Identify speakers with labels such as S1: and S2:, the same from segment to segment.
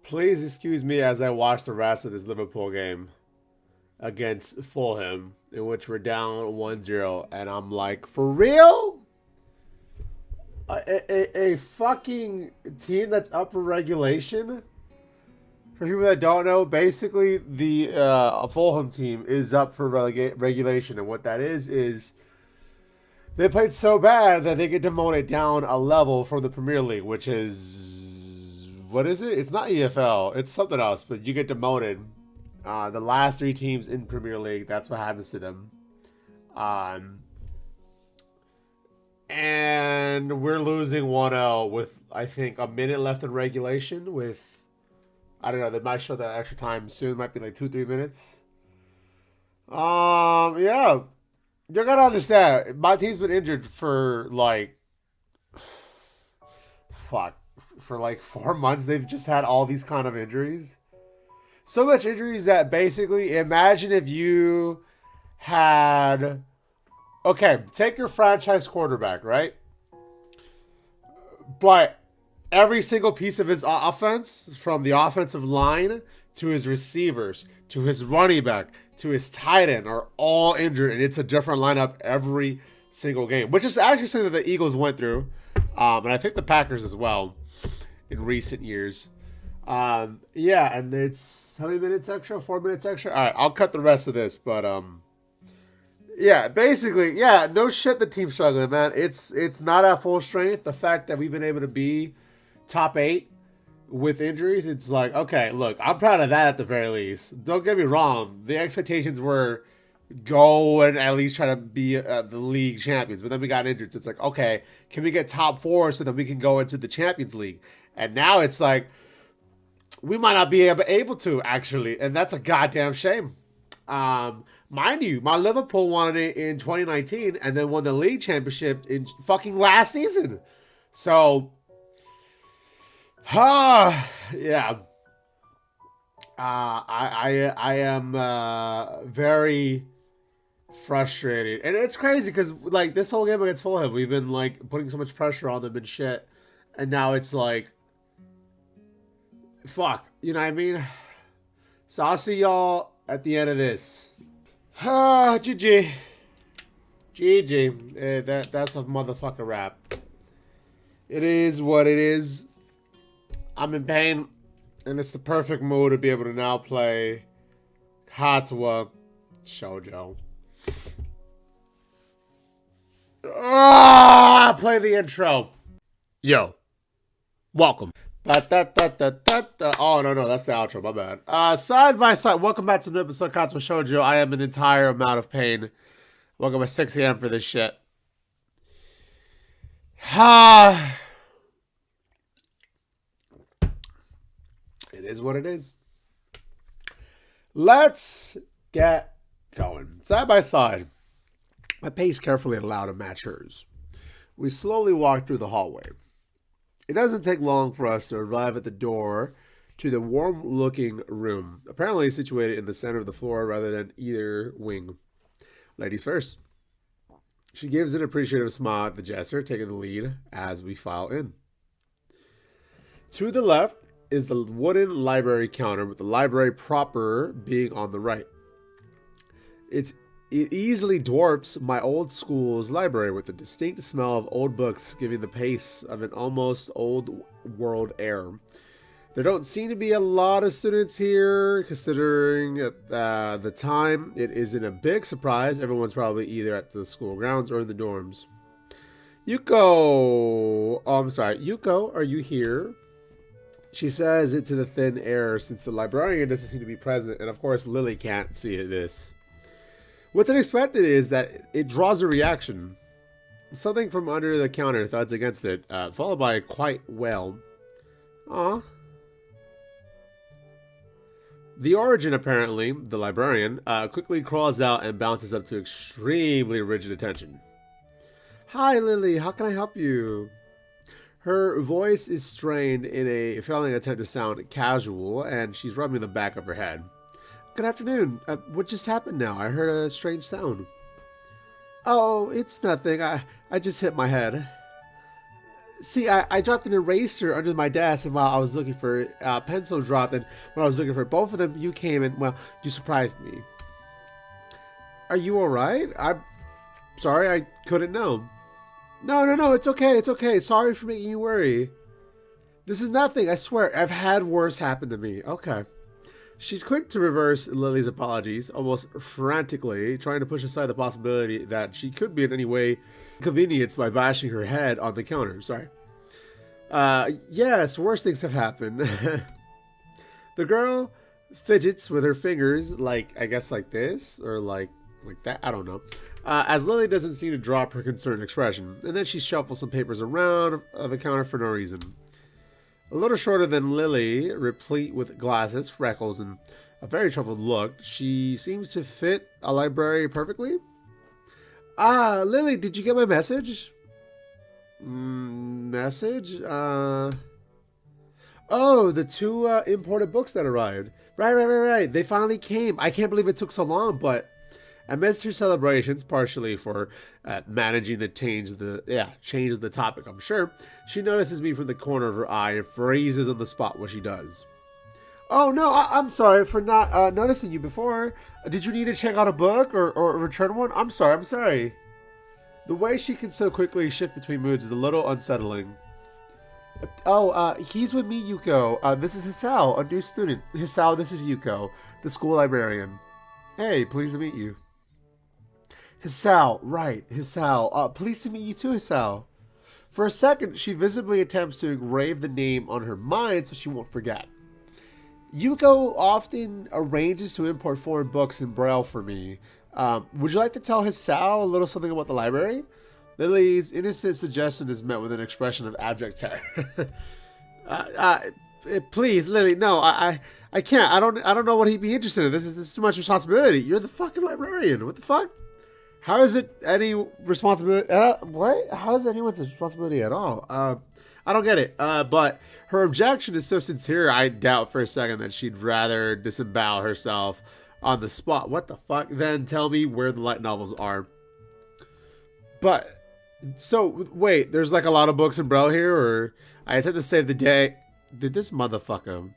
S1: Please excuse me as I watch the rest of this Liverpool game against Fulham, in which we're down 1-0, and I'm like, for real? A fucking team that's up for regulation? For people that don't know, basically the Fulham team is up for regulation, and what that is they played so bad that they get demoted down a level from the Premier League, which is what is it? It's not EFL, it's something else, but you get demoted. The last three teams in Premier League, that's what happens to them. And we're losing 1-0 with, I think, a minute left in regulation with, I don't know, they might show that extra time soon. It might be like 2-3 minutes. Yeah. You gotta understand, my team's been injured for like, fuck, for like 4 months. They've just had all these kind of injuries. So much injuries that basically, imagine if you had, okay, take your franchise quarterback, right? But every single piece of his offense, from the offensive line to his receivers to his running back to his tight end, are all injured, and it's a different lineup every single game, which is actually something that the Eagles went through, and I think the Packers as well in recent years. Yeah, and it's how many minutes extra? 4 minutes extra. All right, I'll cut the rest of this, but yeah, basically, yeah, no shit. The team's struggling, man. It's not at full strength. The fact that we've been able to be top 8 with injuries, it's like, okay, look, I'm proud of that at the very least. Don't get me wrong. The expectations were go and at least try to be the league champions, but then we got injured. So it's like, okay, can we get top 4 so that we can go into the Champions League? And now it's like, we might not be able to, actually, and that's a goddamn shame. Mind you, my Liverpool won it in 2019 and then won the league championship in fucking last season. So, yeah. I am very frustrated, and it's crazy because like this whole game against Fulham, we've been like putting so much pressure on them and shit, and now it's like, fuck, you know what I mean? So I'll see y'all at the end of this. GG. GG. That's a motherfucker rap. It is what it is. I'm in pain, and it's the perfect mood to be able to now play Katawa Shoujo. Play the intro. Yo, welcome. Oh, no, that's the outro, my bad. Side by side, welcome back to the episode of Katawa Shoujo. I am an entire amount of pain. Welcome at 6 a.m. for this shit. It is what it is. Let's get going. Side by side, I pace carefully and loud to match hers. We slowly walk through the hallway. It doesn't take long for us to arrive at the door to the warm-looking room, apparently situated in the center of the floor rather than either wing. Ladies first. She gives an appreciative smile at the jester, taking the lead as we file in. To the left is the wooden library counter, with the library proper being on the right. It easily dwarfs my old school's library, with the distinct smell of old books giving the pace of an almost old world air. There don't seem to be a lot of students here, considering the time. It isn't a big surprise. Everyone's probably either at the school grounds or in the dorms. Yuko, are you here? She says it to the thin air, since the librarian doesn't seem to be present, and of course Lily can't see this. What's unexpected is that it draws a reaction. Something from under the counter thuds against it, followed by a quite well. Aw. The origin, apparently, the librarian, quickly crawls out and bounces up to extremely rigid attention. Hi, Lily, how can I help you? Her voice is strained in a failing attempt to sound casual, and she's rubbing the back of her head. Good afternoon. What just happened now? I heard a strange sound. Oh, it's nothing. I just hit my head. See, I dropped an eraser under my desk, and while I was looking for pencil dropped, and when I was looking for both of them, you came and, well, you surprised me. Are you alright? I'm sorry, I couldn't know. No, no, no, it's okay, it's okay. Sorry for making you worry. This is nothing, I swear. I've had worse happen to me. Okay. She's quick to reverse Lily's apologies, almost frantically, trying to push aside the possibility that she could be in any way inconvenienced by bashing her head on the counter. Sorry. Yes, worse things have happened. The girl fidgets with her fingers, like, I guess like this, or like that, I don't know. As Lily doesn't seem to drop her concerned expression, and then she shuffles some papers around the counter for no reason. A little shorter than Lily, replete with glasses, freckles, and a very troubled look, she seems to fit a library perfectly. Ah, Lily, did you get my message? Message? Oh, the two imported books that arrived. Right. They finally came. I can't believe it took so long, but amidst her celebrations, partially for managing the change of the topic, I'm sure, she notices me from the corner of her eye and freezes on the spot when she does. Oh, no, I'm sorry for not noticing you before. Did you need to check out a book or return one? I'm sorry. The way she can so quickly shift between moods is a little unsettling. Oh, he's with me, Yuko. This is Hisao, a new student. Hisao, this is Yuko, the school librarian. Hey, pleased to meet you. Hisao, right, Hisao. Pleased to meet you too, Hisao. For a second, she visibly attempts to engrave the name on her mind so she won't forget. Yuko often arranges to import foreign books in Braille for me. Would you like to tell Hisao a little something about the library? Lily's innocent suggestion is met with an expression of abject terror. Please, Lily, no, I can't. I don't know what he'd be interested in. This is too much responsibility. You're the fucking librarian. What the fuck? How is it any responsibility? What? How is anyone's responsibility at all? I don't get it. But her objection is so sincere, I doubt for a second that she'd rather disembowel herself on the spot. What the fuck? Then tell me where the light novels are. But, so, wait, there's like a lot of books in Braille here, or I attempt to save the day. Did this motherfucker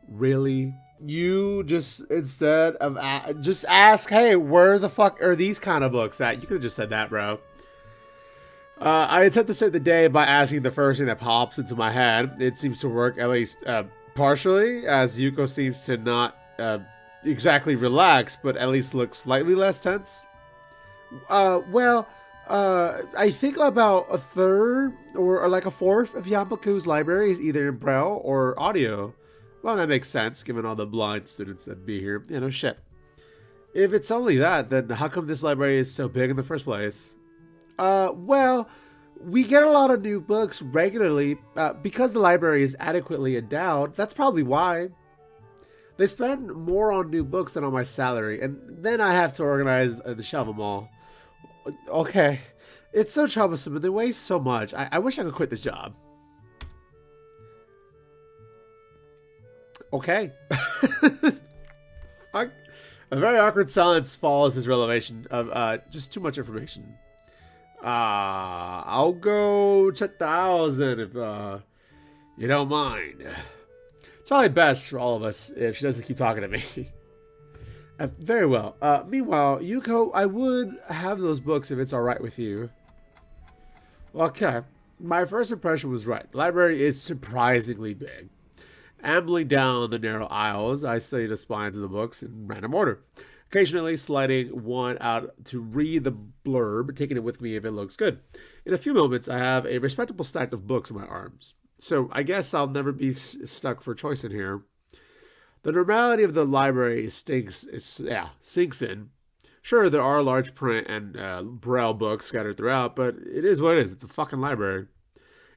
S1: really? You just, instead of, just ask, hey, where the fuck are these kind of books at? You could have just said that, bro. I attempt to save the day by asking the first thing that pops into my head. It seems to work, at least partially, as Yuko seems to not exactly relax, but at least look slightly less tense. I think about a third or like a fourth of Yambaku's library is either in Braille or audio. Well, that makes sense, given all the blind students that be here. You know, shit. If it's only that, then how come this library is so big in the first place? Well, we get a lot of new books regularly, because the library is adequately endowed. That's probably why. They spend more on new books than on my salary, and then I have to organize and shelve them all. Okay. It's so troublesome, and they waste so much. I wish I could quit this job. Okay. Fuck. A very awkward silence follows his revelation of just too much information. I'll go 10,000 if you don't mind. It's probably best for all of us if she doesn't keep talking to me. Very well. Meanwhile, Yuko, I would have those books if it's alright with you. Okay. My first impression was right. The library is surprisingly big. Ambling down the narrow aisles, I study the spines of the books in random order, occasionally sliding one out to read the blurb, taking it with me if it looks good. In a few moments, I have a respectable stack of books in my arms. So I guess I'll never be stuck for choice in here. The normality of the library sinks in. Sure, there are large print and Braille books scattered throughout, but it is what it is. It's a fucking library.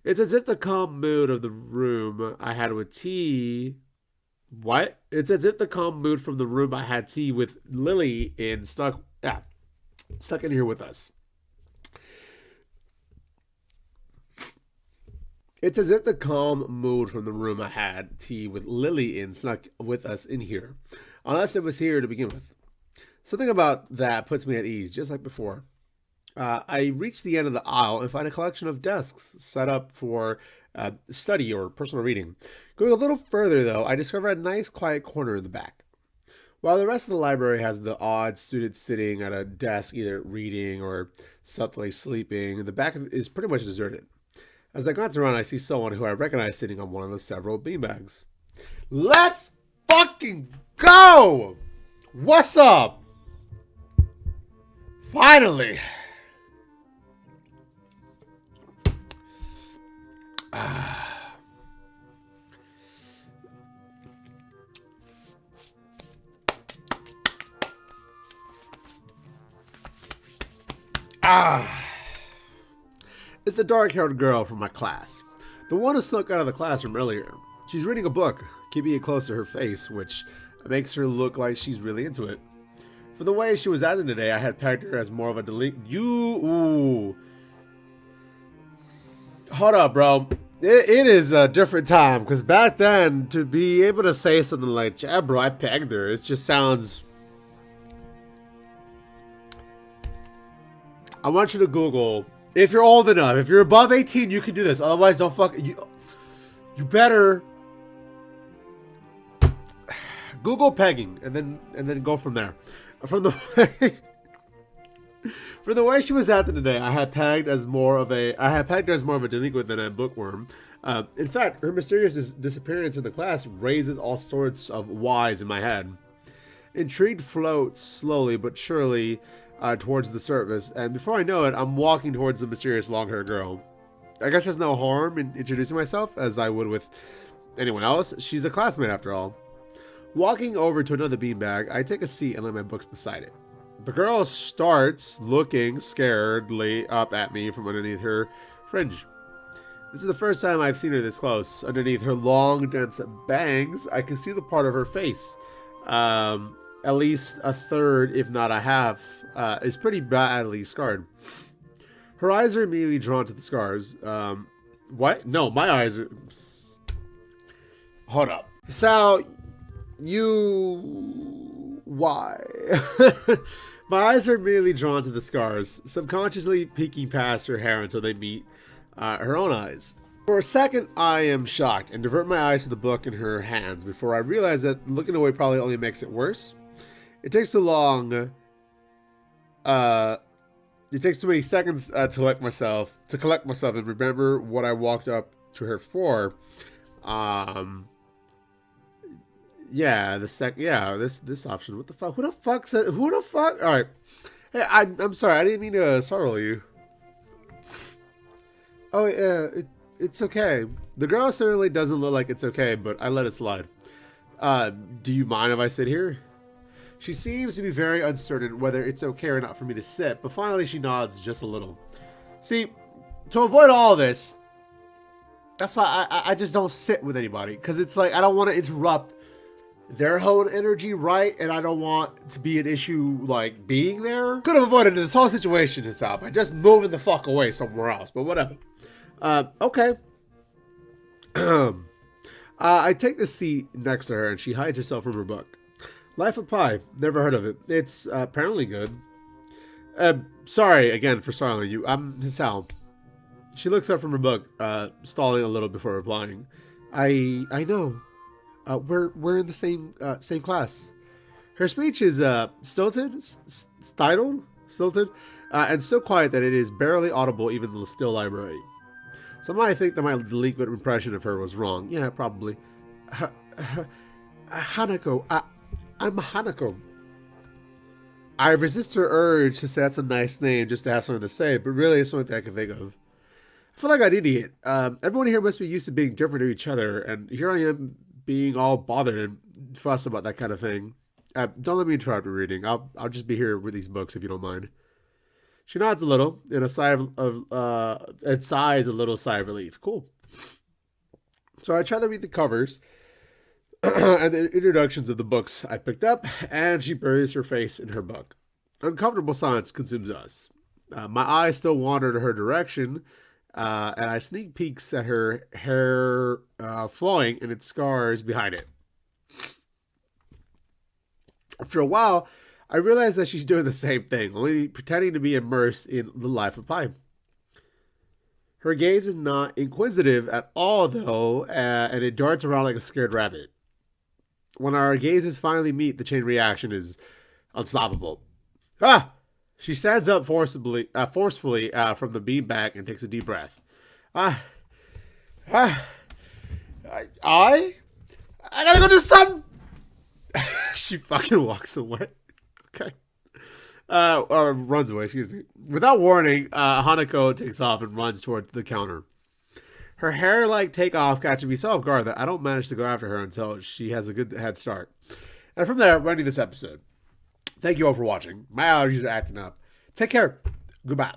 S1: It's as if the calm mood of the room I had with tea... What? It's as if the calm mood from the room I had tea with Lily in stuck in here with us. It's as if the calm mood from the room I had tea with Lily in snuck with us in here. Unless it was here to begin with. Something about that puts me at ease, just like before. I reach the end of the aisle and find a collection of desks set up for study or personal reading. Going a little further, though, I discover a nice quiet corner in the back. While the rest of the library has the odd student sitting at a desk, either reading or stealthily sleeping, the back is pretty much deserted. As I glance around, I see someone who I recognize sitting on one of the several beanbags. Let's fucking go! What's up? Finally! It's the dark-haired girl from my class. The one who snuck out of the classroom earlier. She's reading a book, keeping it close to her face, which makes her look like she's really into it. For the way she was acting today, I had pegged her as more of a delinquent. Ooh. Hold up, bro. It is a different time, because back then, to be able to say something like, yeah, bro, I pegged her, it just sounds... I want you to Google, if you're old enough, if you're above 18, you can do this. Otherwise, don't fuck... You better... Google pegging, and then go from there. From the for the way she was acting today, I had pegged her as more of a delinquent than a bookworm. In fact, her mysterious disappearance in the class raises all sorts of whys in my head. Intrigue floats slowly but surely towards the surface, and before I know it, I'm walking towards the mysterious long-haired girl. I guess there's no harm in introducing myself, as I would with anyone else. She's a classmate after all. Walking over to another beanbag, I take a seat and lay my books beside it. The girl starts looking scaredly up at me from underneath her fringe. This is the first time I've seen her this close. Underneath her long, dense bangs, I can see the part of her face. At least a third, if not a half, is pretty badly scarred. Her eyes are immediately drawn to the scars. What? No, my eyes are... Hold up. So... Why? My eyes are immediately drawn to the scars, subconsciously peeking past her hair until they meet her own eyes. For a second, I am shocked and divert my eyes to the book in her hands before I realize that looking away probably only makes it worse. It takes too long. It takes too many seconds to collect myself and remember what I walked up to her for. Yeah, this option. What the fuck? Who the fuck said? Who the fuck? All right. Hey, I'm sorry. I didn't mean to startle you. Oh yeah, it's okay. The girl certainly doesn't look like it's okay, but I let it slide. Do you mind if I sit here? She seems to be very uncertain whether it's okay or not for me to sit, but finally she nods just a little. See, to avoid all this, that's why I just don't sit with anybody, because it's like I don't want to interrupt their whole energy, right? And I don't want to be an issue, like, being there. Could have avoided this whole situation itself by just moving the fuck away somewhere else, but whatever. Okay. I take the seat next to her, and she hides herself from her book. Life of Pi. Never heard of it. It's apparently good. Sorry, again, for startling you. I'm Sal. She looks up from her book, stalling a little before replying. I know. We're in the same class. Her speech is stilted, and so quiet that it is barely audible even in the still library. Some might think that my delinquent impression of her was wrong. Yeah, probably. Hanako. I'm Hanako. I resist her urge to say that's a nice name just to have something to say, but really it's the only thing I can think of. I feel like an idiot. Everyone here must be used to being different to each other, and here I am being all bothered and fussed about that kind of thing. Don't let me interrupt your reading. I'll just be here with these books if you don't mind. She nods a little, and sighs a little sigh of relief. Cool. So I try to read the covers and the introductions of the books I picked up, and she buries her face in her book. Uncomfortable silence consumes us. My eyes still wander to her direction, and I sneak peeks at her hair flowing and its scars behind it. After a while, I realize that she's doing the same thing, only pretending to be immersed in the life of Pai. Her gaze is not inquisitive at all, though, and it darts around like a scared rabbit. When our gazes finally meet, the chain reaction is unstoppable. Ah! She stands up forcefully from the beanbag and takes a deep breath. I gotta go do something. She fucking walks away. Okay. Or runs away, excuse me. Without warning, Hanako takes off and runs toward the counter. Her hair-like takeoff catching me so off guard that I don't manage to go after her until she has a good head start. And from there, we're ending this episode. Thank you all for watching. My allergies are acting up. Take care. Goodbye.